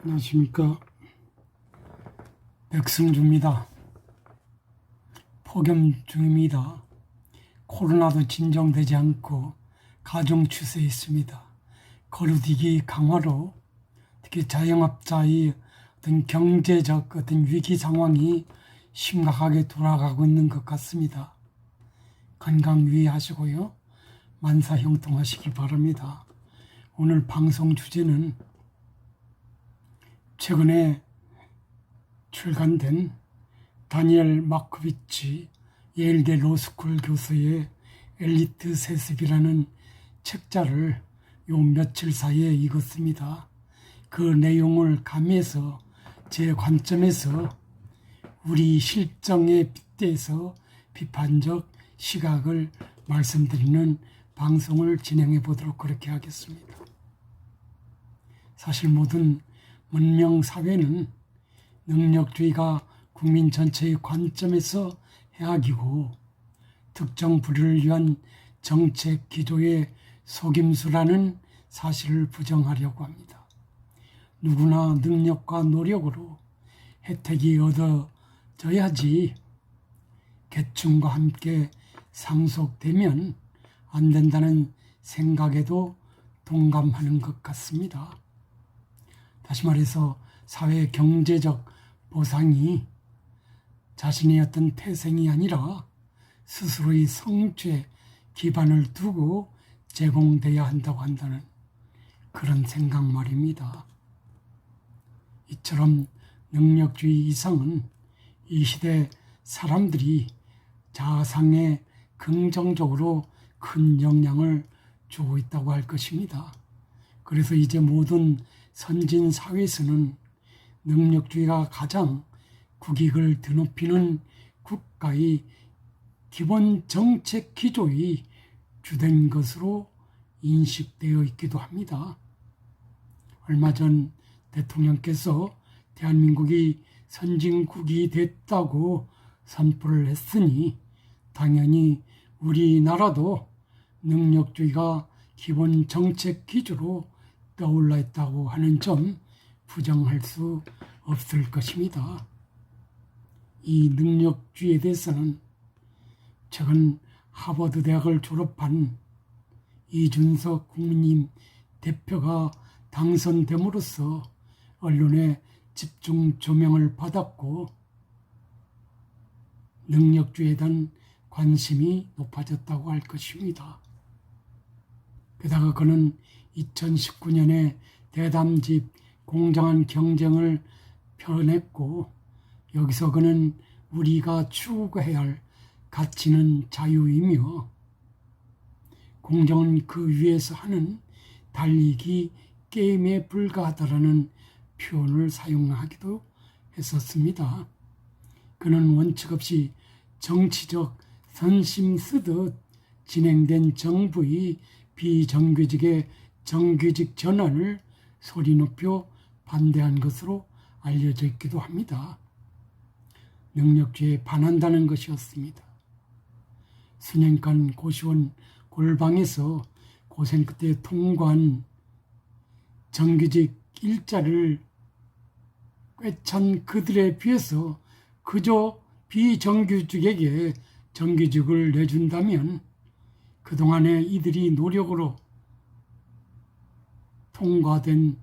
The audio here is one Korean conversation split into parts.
안녕하십니까. 백승주입니다. 폭염 중입니다. 코로나도 진정되지 않고 가중 추세에 있습니다. 거리두기 강화로 특히 자영업자의 어떤 경제적 어떤 위기 상황이 심각하게 돌아가고 있는 것 같습니다. 건강 유의하시고요. 만사 형통하시기 바랍니다. 오늘 방송 주제는 최근에 출간된 다니엘 마코비치 예일대 로스쿨 교수의 엘리트 세습이라는 책자를 요 며칠 사이에 읽었습니다. 그 내용을 가미해서 제 관점에서 우리 실정에 빗대서 비판적 시각을 말씀드리는 방송을 진행해 보도록 그렇게 하겠습니다. 사실 모든 문명 사회는 능력주의가 국민 전체의 관점에서 해악이고 특정 부류를 위한 정책 기조의 속임수라는 사실을 부정하려고 합니다. 누구나 능력과 노력으로 혜택이 얻어져야지 계층과 함께 상속되면 안 된다는 생각에도 동감하는 것 같습니다. 다시 말해서 사회 경제적 보상이 자신의 어떤 태생이 아니라 스스로의 성취에 기반을 두고 제공돼야 한다고 한다는 그런 생각 말입니다. 이처럼 능력주의 이상은 이 시대 사람들이 자아상에 긍정적으로 큰 영향을 주고 있다고 할 것입니다. 그래서 이제 모든 선진 사회에서는 능력주의가 가장 국익을 드높이는 국가의 기본 정책 기조의 주된 것으로 인식되어 있기도 합니다. 얼마 전 대통령께서 대한민국이 선진국이 됐다고 선포를 했으니 당연히 우리나라도 능력주의가 기본 정책 기조로 떠올라 있다고 하는 점 부정할 수 없을 것입니다. 이 능력주의에 대해서는 최근 하버드 대학을 졸업한 이준석 국민의힘 대표가 당선됨으로써 언론의 집중 조명을 받았고 능력주의에 대한 관심이 높아졌다고 할 것입니다. 게다가 그는 2019년에 대담집 공정한 경쟁을 펴냈고 여기서 그는 우리가 추구해야 할 가치는 자유이며 공정은 그 위에서 하는 달리기 게임에 불과하다라는 표현을 사용하기도 했었습니다. 그는 원칙 없이 정치적 선심 쓰듯 진행된 정부의 비정규직의 정규직 전환을 소리 높여 반대한 것으로 알려져 있기도 합니다. 능력주의에 반한다는 것이었습니다. 수년간 고시원 골방에서 고생 끝에 통과한 정규직 일자를 꿰찬 그들에 비해서 그저 비정규직에게 정규직을 내준다면 그동안에 이들이 노력으로 통과된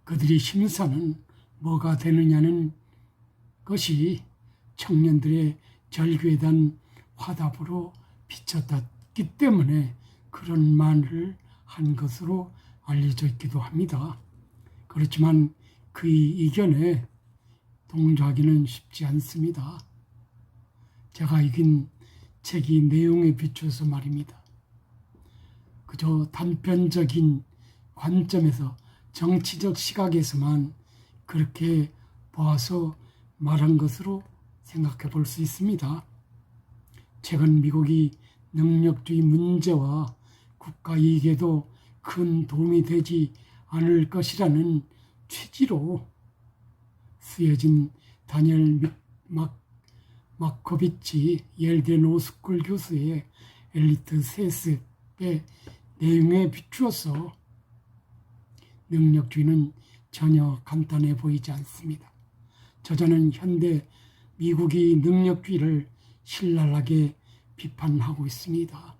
그들의 심사는 뭐가 되느냐는 것이 청년들의 절규에 대한 화답으로 비춰졌기 때문에 그런 말을 한 것으로 알려져 있기도 합니다. 그렇지만 그의 의견에 동조하기는 쉽지 않습니다. 제가 읽은 책이 내용에 비추어서 말입니다. 그저 단편적인 관점에서 정치적 시각에서만 그렇게 보아서 말한 것으로 생각해 볼 수 있습니다. 최근 미국이 능력주의 문제와 국가 이익에도 큰 도움이 되지 않을 것이라는 취지로 쓰여진 다니엘 마코비치 예일대 로스쿨 교수의 엘리트 세습의 내용에 비추어서 능력주의는 전혀 간단해 보이지 않습니다. 저자는 현대 미국이 능력주의를 신랄하게 비판하고 있습니다.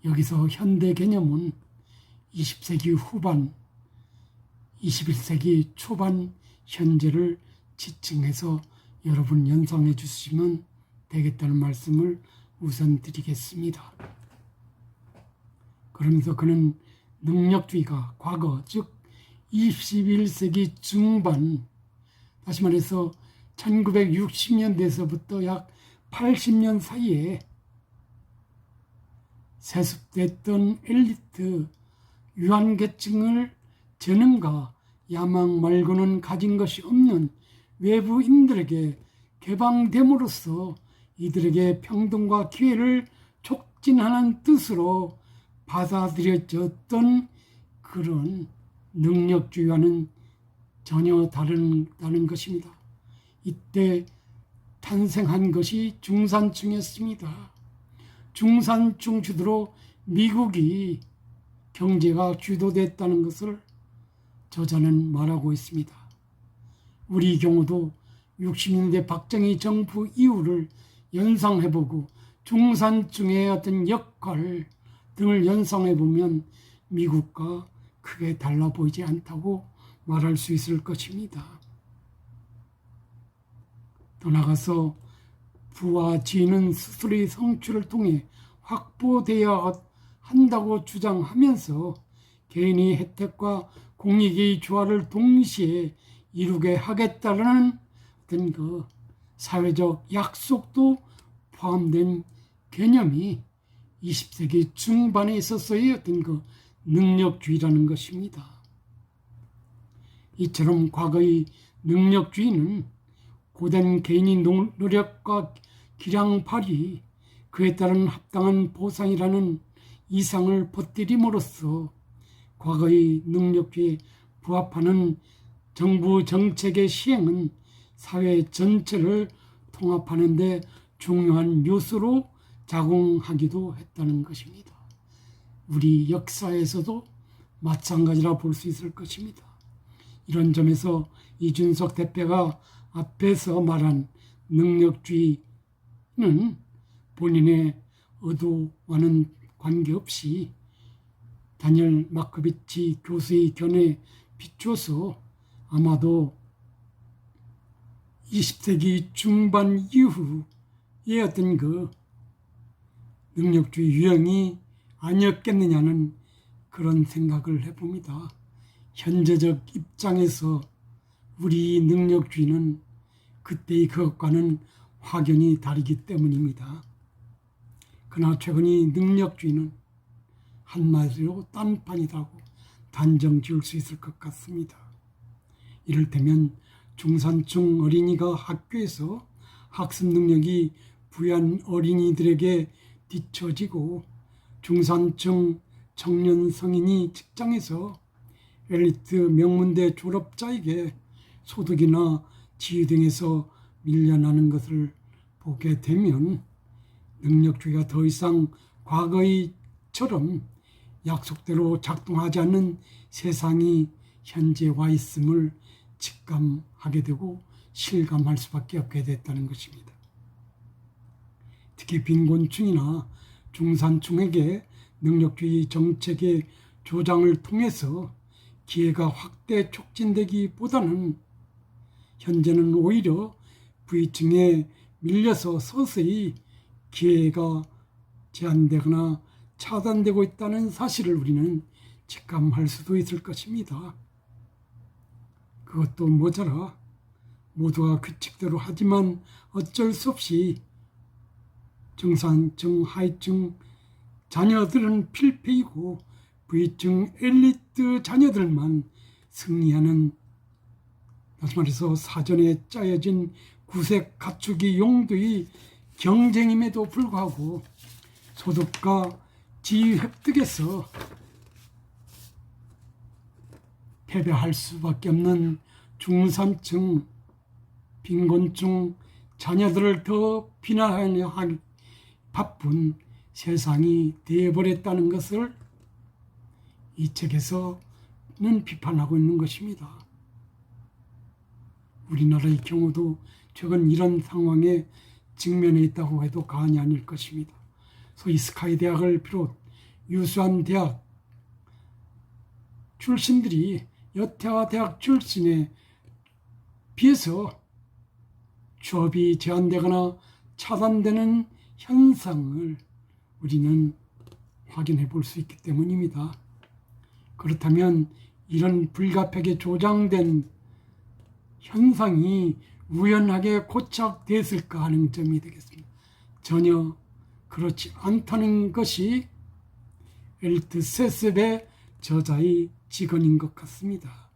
여기서 현대 개념은 20세기 후반, 21세기 초반 현재를 지칭해서 여러분 연상해 주시면 되겠다는 말씀을 우선 드리겠습니다. 그러면서 그는 능력주의가 과거, 즉 21세기 중반, 다시 말해서 1960년대에서부터 약 80년 사이에 세습됐던 엘리트 유한계층을 재능과 야망 말고는 가진 것이 없는 외부인들에게 개방됨으로써 이들에게 평등과 기회를 촉진하는 뜻으로 받아들여졌던 그런 능력주의와는 전혀 다른 것입니다. 이때 탄생한 것이 중산층이었습니다. 중산층 주도로 미국이 경제가 주도됐다는 것을 저자는 말하고 있습니다. 우리 경우도 60년대 박정희 정부 이후를 연상해보고 중산층의 어떤 역할 등을 연상해보면 미국과 크게 달라 보이지 않다고 말할 수 있을 것입니다. 더 나아가서 부와 지위는 스스로의 성취를 통해 확보되어야 한다고 주장하면서 개인의 혜택과 공익의 조화를 동시에 이루게 하겠다는 어떤 그 사회적 약속도 포함된 개념이 20세기 중반에 있어서의 어떤 그 능력주의라는 것입니다. 이처럼 과거의 능력주의는 고된 개인의 노력과 기량 발휘, 그에 따른 합당한 보상이라는 이상을 퍼뜨림으로써 과거의 능력주의에 부합하는 정부 정책의 시행은 사회 전체를 통합하는 데 중요한 요소로 작용하기도 했다는 것입니다. 우리 역사에서도 마찬가지라 볼 수 있을 것입니다. 이런 점에서 이준석 대표가 앞에서 말한 능력주의는 본인의 의도와는 관계없이 다니엘 마크비치 교수의 견해에 비추어서 아마도 20세기 중반 이후의 어떤 그 능력주의 유형이 아니었겠느냐는 그런 생각을 해봅니다. 현재적 입장에서 우리 능력주의는 그때의 그것과는 확연히 다르기 때문입니다. 그러나 최근의 능력주의는 한마디로 딴판이라고 단정 지을 수 있을 것 같습니다. 이를테면 중산층 어린이가 학교에서 학습 능력이 부유한 어린이들에게 뒤처지고 중산층 청년 성인이 직장에서 엘리트 명문대 졸업자에게 소득이나 지위 등에서 밀려나는 것을 보게 되면 능력주의가 더 이상 과거의처럼 약속대로 작동하지 않는 세상이 현재 와 있음을 직감하게 되고 실감할 수밖에 없게 됐다는 것입니다. 특히 빈곤층이나 중산층에게 능력주의 정책의 조장을 통해서 기회가 확대 촉진되기보다는 현재는 오히려 부유층에 밀려서 서서히 기회가 제한되거나 차단되고 있다는 사실을 우리는 직감할 수도 있을 것입니다. 그것도 모자라 모두가 규칙대로 하지만 어쩔 수 없이 중산층, 하위층 자녀들은 필패이고 부유층 엘리트 자녀들만 승리하는, 다시 말해서 사전에 짜여진 구색 갖추기 용도의 경쟁임에도 불구하고 소득과 지위 획득에서 패배할 수밖에 없는 중산층, 빈곤층 자녀들을 더 비난하려 할 바쁜 세상이 되어버렸다는 것을 이 책에서는 비판하고 있는 것입니다. 우리나라의 경우도 최근 이런 상황에 직면해 있다고 해도 과언이 아닐 것입니다. 소위 스카이 대학을 비롯 유수한 대학 출신들이 여타 대학 출신에 비해서 취업이 제한되거나 차단되는 현상을 우리는 확인해 볼 수 있기 때문입니다. 그렇다면 이런 불가피하게 조장된 현상이 우연하게 고착됐을까 하는 점이 되겠습니다. 전혀 그렇지 않다는 것이 엘리트 세습의 저자의 직언인 것 같습니다.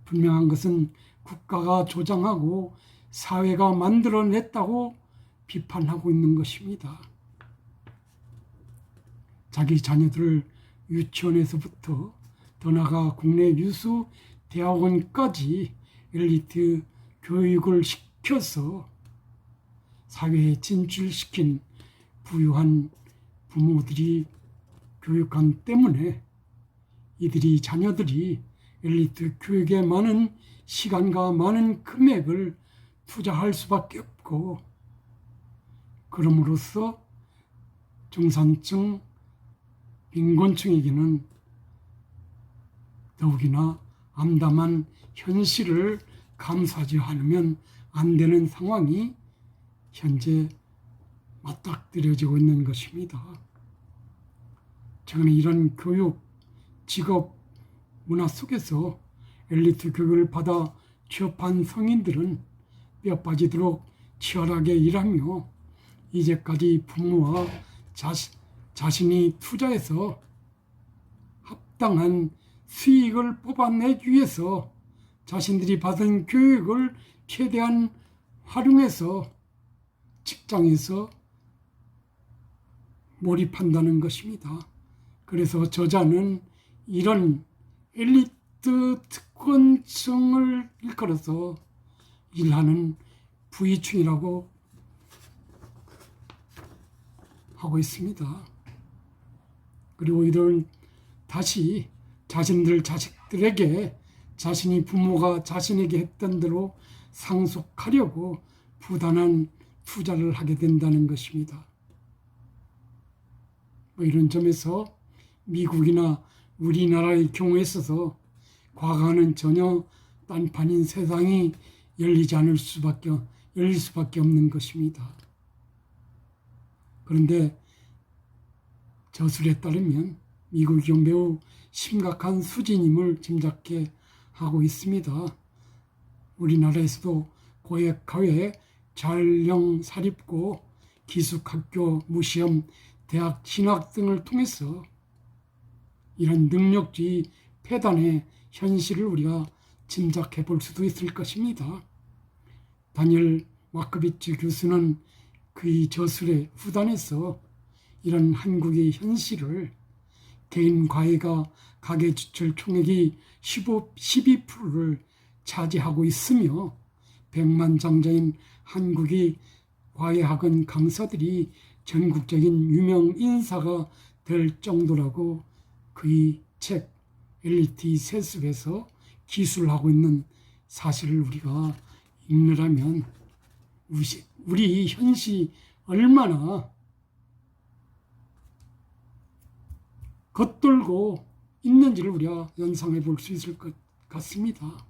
분명한 것은 국가가 조장하고 사회가 만들어냈다고 비판하고 있는 것입니다. 자기 자녀들을 유치원에서부터 더 나아가 국내 유수 대학원까지 엘리트 교육을 시켜서 사회에 진출시킨 부유한 부모들이 교육관 때문에 이들이 자녀들이 엘리트 교육에 많은 시간과 많은 금액을 투자할 수밖에 없고, 그럼으로써 중산층, 빈곤층에게는 더욱이나 암담한 현실을 감수하지 않으면 안 되는 상황이 현재 맞닥뜨려지고 있는 것입니다. 최근에 이런 교육, 직업, 문화 속에서 엘리트 교육을 받아 취업한 성인들은 뼈 빠지도록 치열하게 일하며 이제까지 부모와 자신이 투자해서 합당한 수익을 뽑아내기 위해서 자신들이 받은 교육을 최대한 활용해서 직장에서 몰입한다는 것입니다. 그래서 저자는 이런 엘리트 특권층을 일컬어서 일하는 부유층이라고 하고 있습니다. 그리고 이들 다시 자신들 자식들에게 자신이 부모가 자신에게 했던 대로 상속하려고 부단한 투자를 하게 된다는 것입니다. 이런 점에서 미국이나 우리나라의 경우에 있어서 과거와는 전혀 딴판인 세상이 열릴 수밖에 없는 것입니다. 그런데 저술에 따르면 미국이 매우 심각한 수준임을 짐작해 하고 있습니다. 우리나라에서도 고액가외 전령 사립고, 기숙학교, 무시험, 대학 진학 등을 통해서 이런 능력주의 폐단의 현실을 우리가 짐작해 볼 수도 있을 것입니다. 다니엘 마크비츠 교수는 그의 저술의 후단에서 이런 한국의 현실을 개인 과외가 가계지출 총액이 12%를 차지하고 있으며 백만장자인 한국의 과외학원 강사들이 전국적인 유명 인사가 될 정도라고 그의 책 엘리트 세습에서 기술하고 있는 사실을 우리가 읽느라면 우리 현실이 얼마나 겉돌고 있는지를 우리가 연상해 볼 수 있을 것 같습니다.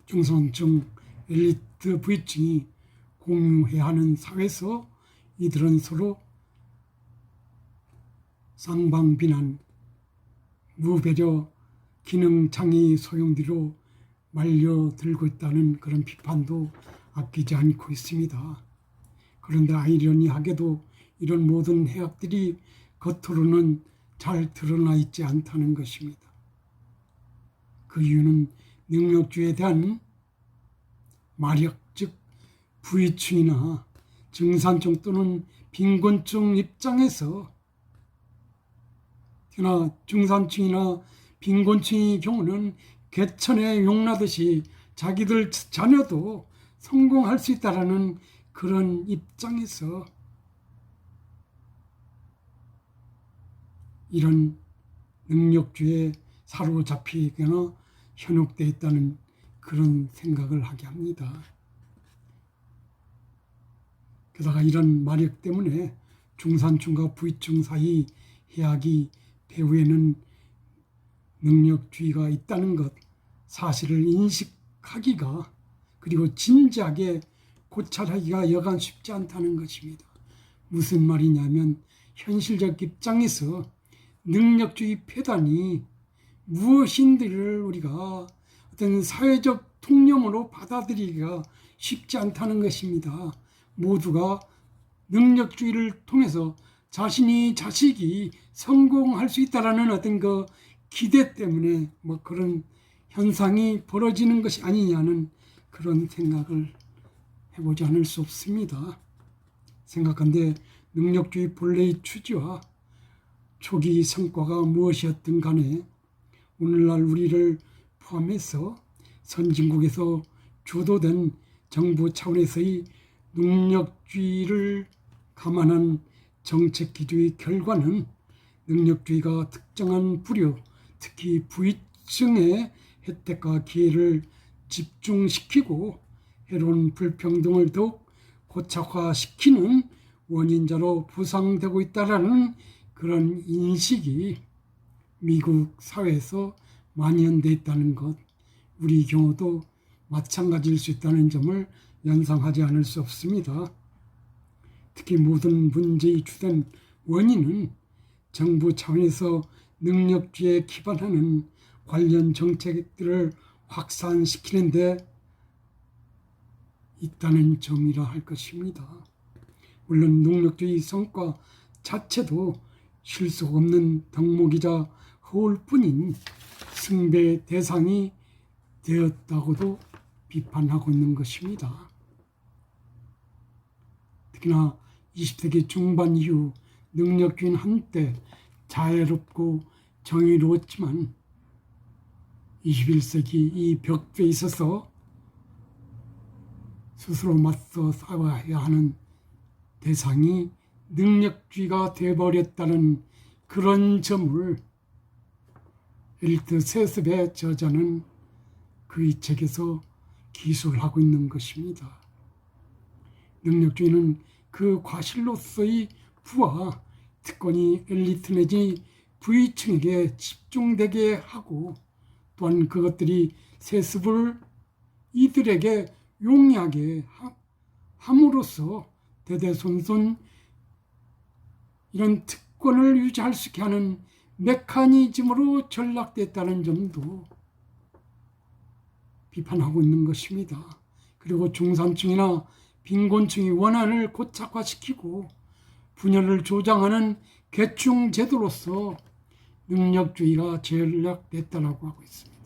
중산층 엘리트 부유층이 공유해야 하는 사회에서 이들은 서로 쌍방비난, 무배려, 기능장애 소용돌이로 말려들고 있다는 그런 비판도 아끼지 않고 있습니다. 그런데 아이러니하게도 이런 모든 해악들이 겉으로는 잘 드러나 있지 않다는 것입니다. 그 이유는 능력주의에 대한 마력, 즉 부유층이나 중산층 또는 빈곤층 입장에서, 그러나 중산층이나 빈곤층의 경우는 개천에 용나듯이 자기들 자녀도 성공할 수 있다는 그런 입장에서 이런 능력주의 사로잡히거나 현혹되어 있다는 그런 생각을 하게 합니다. 게다가 이런 마력 때문에 중산층과 부유층 사이 해악이 배후에는 능력주의가 있다는 것 사실을 인식하기가 그리고 진지하게 고찰하기가 여간 쉽지 않다는 것입니다. 무슨 말이냐면 현실적 입장에서 능력주의 폐단이 무엇인지를 우리가 어떤 사회적 통념으로 받아들이기가 쉽지 않다는 것입니다. 모두가 능력주의를 통해서 자식이 성공할 수 있다라는 어떤 그 기대 때문에 뭐 그런 현상이 벌어지는 것이 아니냐는 그런 생각을 해보지 않을 수 없습니다. 생각한데 능력주의 본래의 취지와 초기 성과가 무엇이었든 간에 오늘날 우리를 포함해서 선진국에서 주도된 정부 차원에서의 능력주의를 감안한 정책 기조의 결과는 능력주의가 특정한 부류, 특히 부유층의 혜택과 기회를 집중시키고 해로운 불평등을 더욱 고착화시키는 원인자로 부상되고 있다는 그런 인식이 미국 사회에서 만연되어 있다는 것, 우리 경우도 마찬가지일 수 있다는 점을 연상하지 않을 수 없습니다. 특히 모든 문제의 주된 원인은 정부 차원에서 능력주의에 기반하는 관련 정책들을 확산시키는 데 있다는 점이라 할 것입니다. 물론 능력주의 성과 자체도 실속 없는 덕목이자 허울뿐인 숭배 대상이 되었다고도 비판하고 있는 것입니다. 특히나 20세기 중반 이후 능력주의는 한때 자애롭고 정의로웠지만 21세기 이 벽에 있어서 스스로 맞서 싸워야 하는 대상이 능력주의가 되어버렸다는 그런 점을 엘리트 세습의 저자는 그의 책에서 기술하고 있는 것입니다. 능력주의는 그 과실로서의 부와 특권이 엘리트 내지 부유층에게 집중되게 하고 또한 그것들이 세습을 이들에게 용이하게 함으로써 대대손손 이런 특권을 유지할 수 있게 하는 메커니즘으로 전락됐다는 점도 비판하고 있는 것입니다. 그리고 중산층이나 빈곤층의 원한을 고착화시키고 분열을 조장하는 계층 제도로서 능력주의가 전락됐다고 하고 있습니다.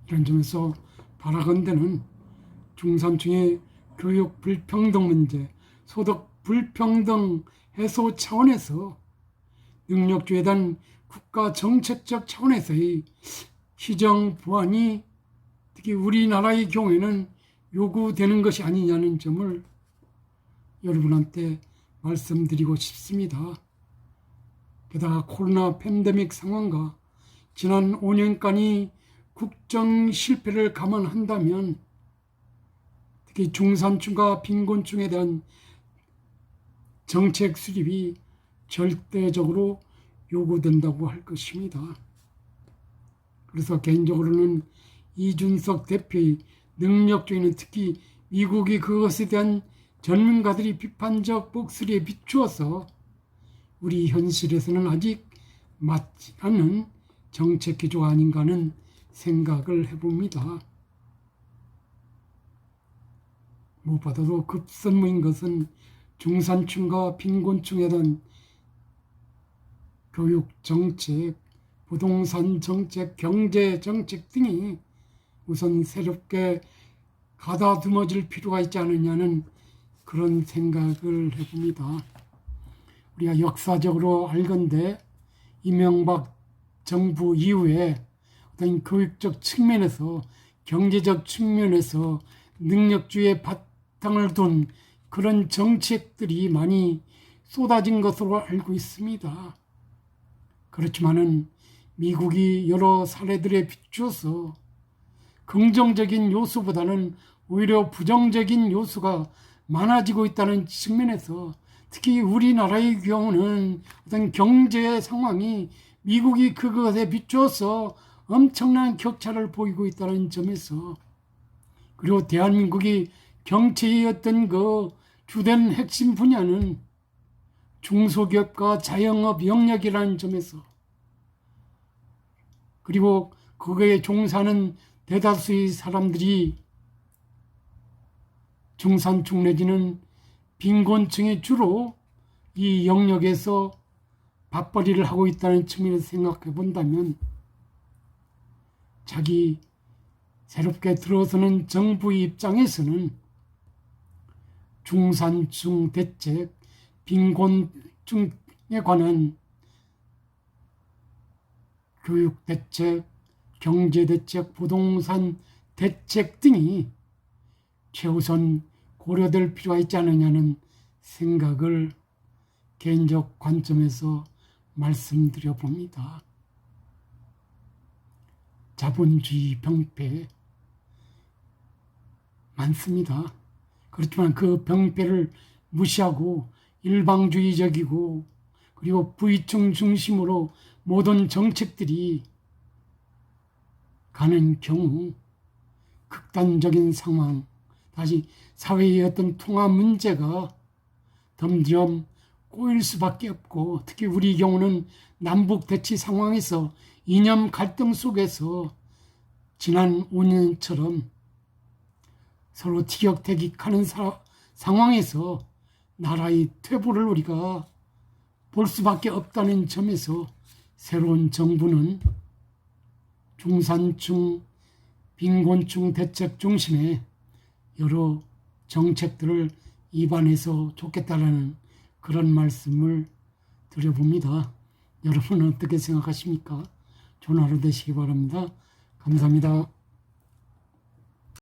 이런 점에서 바라건대는 중산층의 교육 불평등 문제, 소득 불평등 해소 차원에서 능력주의에 대한 국가 정책적 차원에서의 시정 보완이 특히 우리나라의 경우에는 요구되는 것이 아니냐는 점을 여러분한테 말씀드리고 싶습니다. 게다가 코로나 팬데믹 상황과 지난 5년간의 국정 실패를 감안한다면 특히 중산층과 빈곤층에 대한 정책 수립이 절대적으로 요구된다고 할 것입니다. 그래서 개인적으로는 이준석 대표의 능력주의는 특히 미국이 그것에 대한 전문가들이 비판적 목소리에 비추어서 우리 현실에서는 아직 맞지 않는 정책 기조가 아닌가 하는 생각을 해봅니다. 무엇보다도 급선무인 것은 중산층과 빈곤층에 대한 교육 정책, 부동산 정책, 경제 정책 등이 우선 새롭게 가다듬어질 필요가 있지 않느냐는 그런 생각을 해봅니다. 우리가 역사적으로 알건대 이명박 정부 이후에 어떤 교육적 측면에서 경제적 측면에서 능력주의의 바탕을 둔 그런 정책들이 많이 쏟아진 것으로 알고 있습니다. 그렇지만은 미국이 여러 사례들에 비추어서 긍정적인 요소보다는 오히려 부정적인 요소가 많아지고 있다는 측면에서 특히 우리나라의 경우는 어떤 경제 상황이 미국이 그것에 비추어서 엄청난 격차를 보이고 있다는 점에서, 그리고 대한민국이 경제의 어떤 그 주된 핵심 분야는 중소기업과 자영업 영역이라는 점에서, 그리고 그거에 종사하는 대다수의 사람들이 중산층 내지는 빈곤층이 주로 이 영역에서 밥벌이를 하고 있다는 측면에서 생각해 본다면, 자기 새롭게 들어서는 정부의 입장에서는 중산층 대책, 빈곤층에 관한 교육 대책, 경제 대책, 부동산 대책 등이 최우선 고려될 필요가 있지 않느냐는 생각을 개인적 관점에서 말씀드려 봅니다. 자본주의 병폐 많습니다. 그렇지만 그 병폐를 무시하고 일방주의적이고 그리고 부유층 중심으로 모든 정책들이 가는 경우 극단적인 상황, 다시 사회의 어떤 통합 문제가 덤덤 꼬일 수밖에 없고, 특히 우리 경우는 남북 대치 상황에서 이념 갈등 속에서 지난 5년처럼 서로 티격태격하는 상황에서 나라의 퇴보를 우리가 볼 수밖에 없다는 점에서 새로운 정부는 중산층, 빈곤층 대책 중심의 여러 정책들을 입안해서 좋겠다라는 그런 말씀을 드려봅니다. 여러분은 어떻게 생각하십니까? 좋은 하루 되시기 바랍니다. 감사합니다.